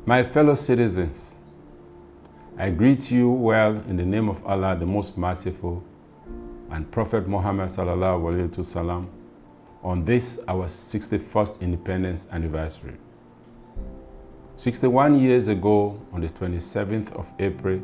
My fellow citizens, I greet you well in the name of Allah, the most merciful, and Prophet Muhammad sallallahu alaihi wasallam on this, our 61st independence anniversary. 61 years ago, on the 27th of April,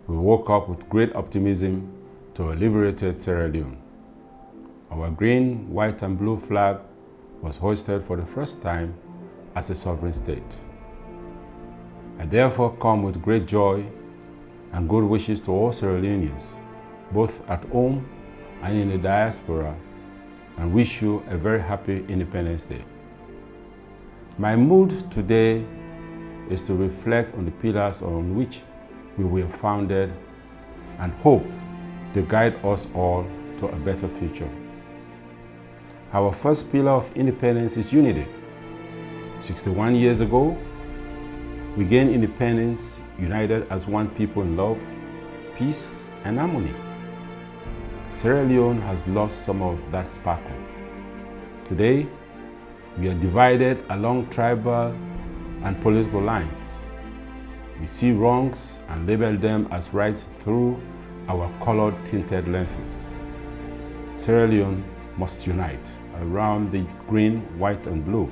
we woke up with great optimism to a liberated Sierra Leone. Our green, white, and blue flag was hoisted for the first time as a sovereign state. I therefore come with great joy and good wishes to all Sierra Leoneans, both at home and in the diaspora, and wish you a very happy Independence Day. My mood today is to reflect on the pillars on which we were founded and hope they guide us all to a better future. Our first pillar of independence is unity. 61 years ago, we gained independence united as one people in love, peace, and harmony. Sierra Leone has lost some of that sparkle. Today, we are divided along tribal and political lines. We see wrongs and label them as rights through our colored tinted lenses. Sierra Leone must unite around the green, white, and blue,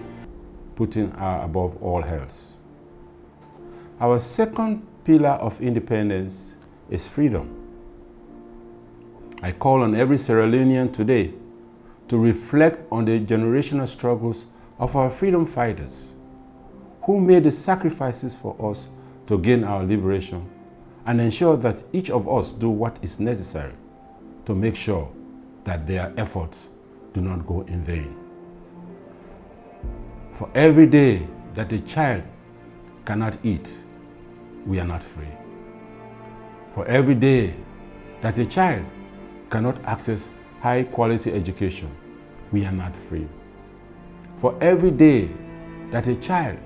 putting her above all else. Our second pillar of independence is freedom. I call on every Sierra Leonean today to reflect on the generational struggles of our freedom fighters who made the sacrifices for us to gain our liberation, and ensure that each of us do what is necessary to make sure that their efforts do not go in vain. For every day that a child cannot eat, we are not free. For every day that a child cannot access high quality education, we are not free. For every day that a child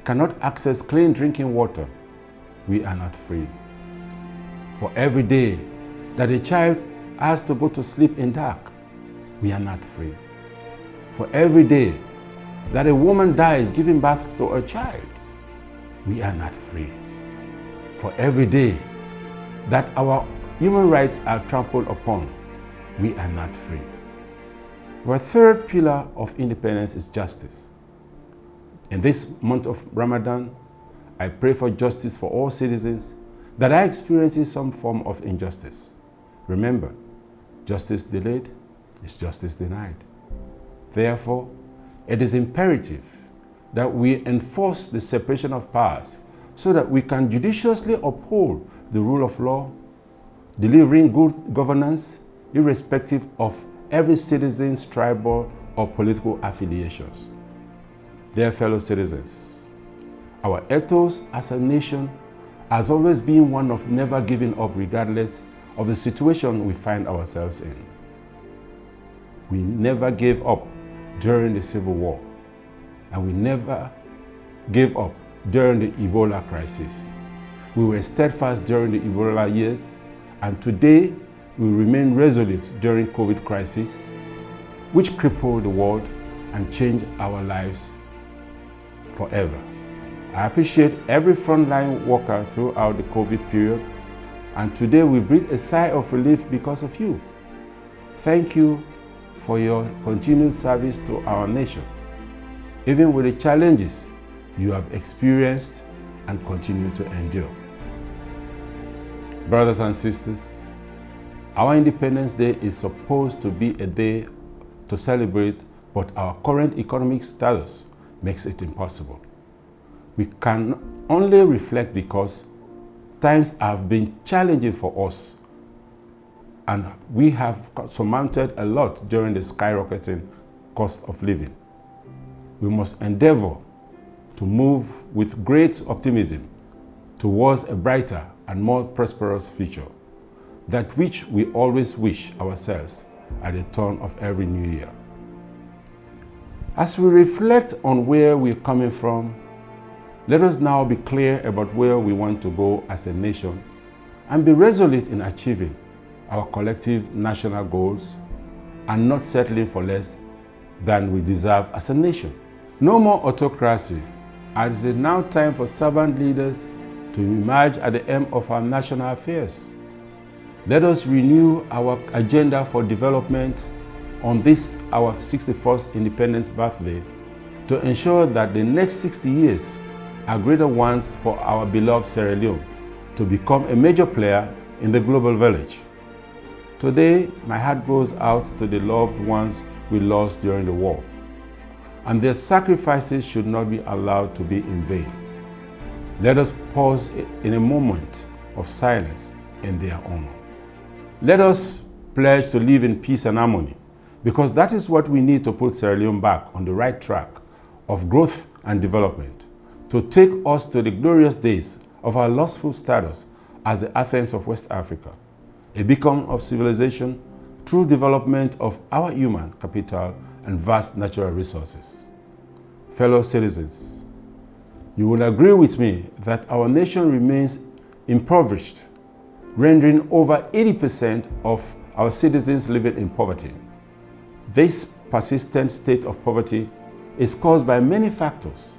cannot access clean drinking water, we are not free. For every day that a child has to go to sleep in dark, we are not free. For every day that a woman dies giving birth to a child, we are not free. For every day that our human rights are trampled upon, we are not free. Our third pillar of independence is justice. In this month of Ramadan, I pray for justice for all citizens that are experiencing some form of injustice. Remember, justice delayed is justice denied. Therefore, it is imperative that we enforce the separation of powers so that we can judiciously uphold the rule of law, delivering good governance irrespective of every citizen's tribal or political affiliations. Dear fellow citizens, our ethos as a nation has always been one of never giving up regardless of the situation we find ourselves in. We never gave up during the Civil War, and we never gave up during the Ebola crisis. We were steadfast during the Ebola years, and today we remain resolute during COVID crisis, which crippled the world and changed our lives forever. I appreciate every frontline worker throughout the COVID period, and today we breathe a sigh of relief because of you. Thank you for your continued service to our nation, even with the challenges you have experienced and continue to endure. Brothers and sisters, our Independence Day is supposed to be a day to celebrate, but our current economic status makes it impossible. We can only reflect because times have been challenging for us, and we have surmounted a lot during the skyrocketing cost of living. We must endeavor to move with great optimism towards a brighter and more prosperous future, that which we always wish ourselves at the turn of every new year. As we reflect on where we're coming from, let us now be clear about where we want to go as a nation and be resolute in achieving our collective national goals and not settling for less than we deserve as a nation. No more autocracy, As it is now time for servant leaders to emerge at the helm of our national affairs. Let us renew our agenda for development on this, our 61st independence birthday, to ensure that the next 60 years are greater ones for our beloved Sierra Leone to become a major player in the global village. Today, my heart goes out to the loved ones we lost during the war, and their sacrifices should not be allowed to be in vain. Let us pause in a moment of silence in their honor. Let us pledge to live in peace and harmony, because that is what we need to put Sierra Leone back on the right track of growth and development, to take us to the glorious days of our lustful status as the Athens of West Africa, a beacon of civilization through development of our human capital and vast natural resources. Fellow citizens, you will agree with me that our nation remains impoverished, rendering over 80% of our citizens living in poverty. This persistent state of poverty is caused by many factors,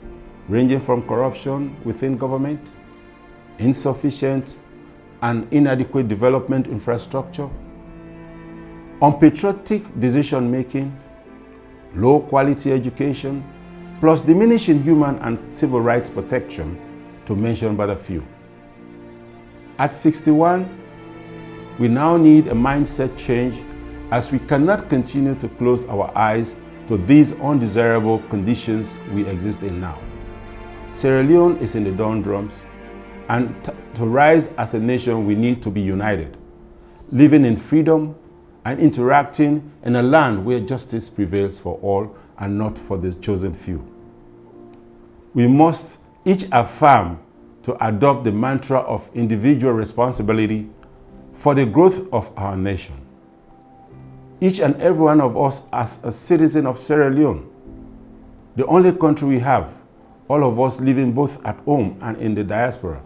ranging from corruption within government, insufficient and inadequate development infrastructure, unpatriotic decision-making, low quality education, plus diminishing human and civil rights protection, to mention but a few. At 61, we now need a mindset change, as we cannot continue to close our eyes to these undesirable conditions we exist in now. Sierra Leone is in the doldrums, and to rise as a nation we need to be united, living in freedom and interacting in a land where justice prevails for all and not for the chosen few. We must each affirm to adopt the mantra of individual responsibility for the growth of our nation. Each and every one of us as a citizen of Sierra Leone, the only country we have, all of us living both at home and in the diaspora,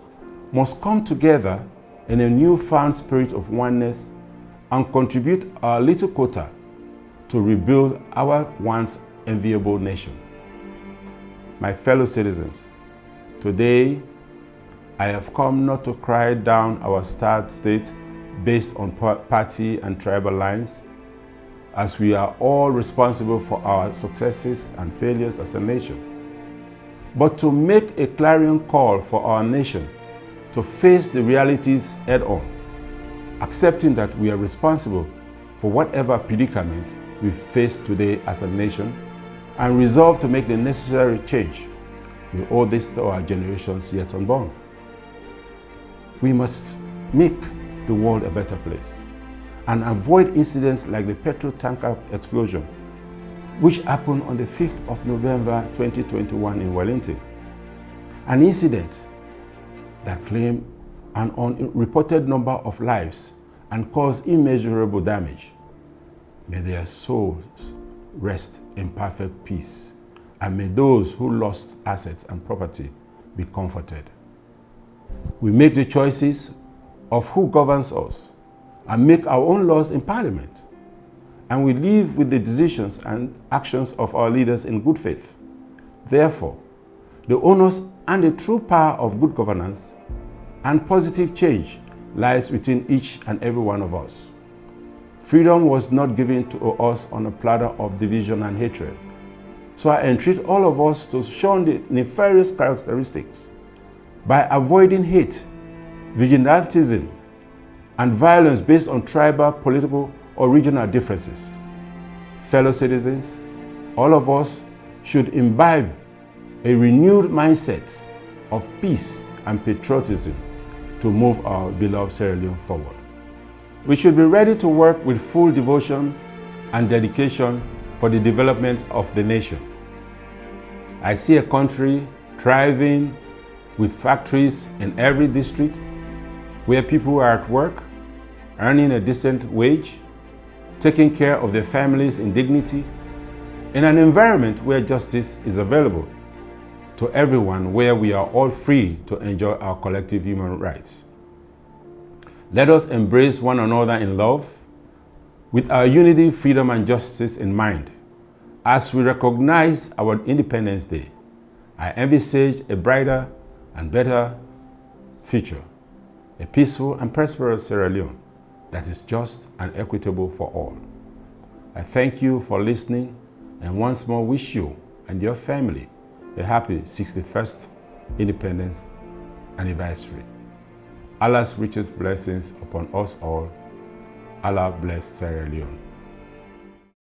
must come together in a newfound spirit of oneness and contribute our little quota to rebuild our once enviable nation. My fellow citizens, today I have come not to cry down our starved state based on party and tribal lines, as we are all responsible for our successes and failures as a nation, but to make a clarion call for our nation to face the realities head-on, accepting that we are responsible for whatever predicament we face today as a nation, and resolve to make the necessary change. We owe this to our generations yet unborn. We must make the world a better place and avoid incidents like the petrol tanker explosion, which happened on the 5th of November 2021 in Wellington. An incident that claimed an unreported number of lives and caused immeasurable damage. May their souls rest in perfect peace, and may those who lost assets and property be comforted. We make the choices of who governs us and make our own laws in Parliament, and we live with the decisions and actions of our leaders in good faith. Therefore, the onus and the true power of good governance and positive change lies within each and every one of us. Freedom was not given to us on a platter of division and hatred. So I entreat all of us to shun the nefarious characteristics by avoiding hate, vigilantism, and violence based on tribal, political, or regional differences. Fellow citizens, all of us should imbibe a renewed mindset of peace and patriotism to move our beloved Sierra Leone forward. We should be ready to work with full devotion and dedication for the development of the nation. I see a country thriving with factories in every district, where people are at work, earning a decent wage, taking care of their families in dignity, in an environment where justice is available to everyone, where we are all free to enjoy our collective human rights. Let us embrace one another in love, with our unity, freedom, and justice in mind, as we recognize our Independence Day, I envisage a brighter and better future, a peaceful and prosperous Sierra Leone that is just and equitable for all. I thank you for listening and once more wish you and your family a happy 61st Independence Anniversary. Allah's richest blessings upon us all. Allah bless Sierra Leone.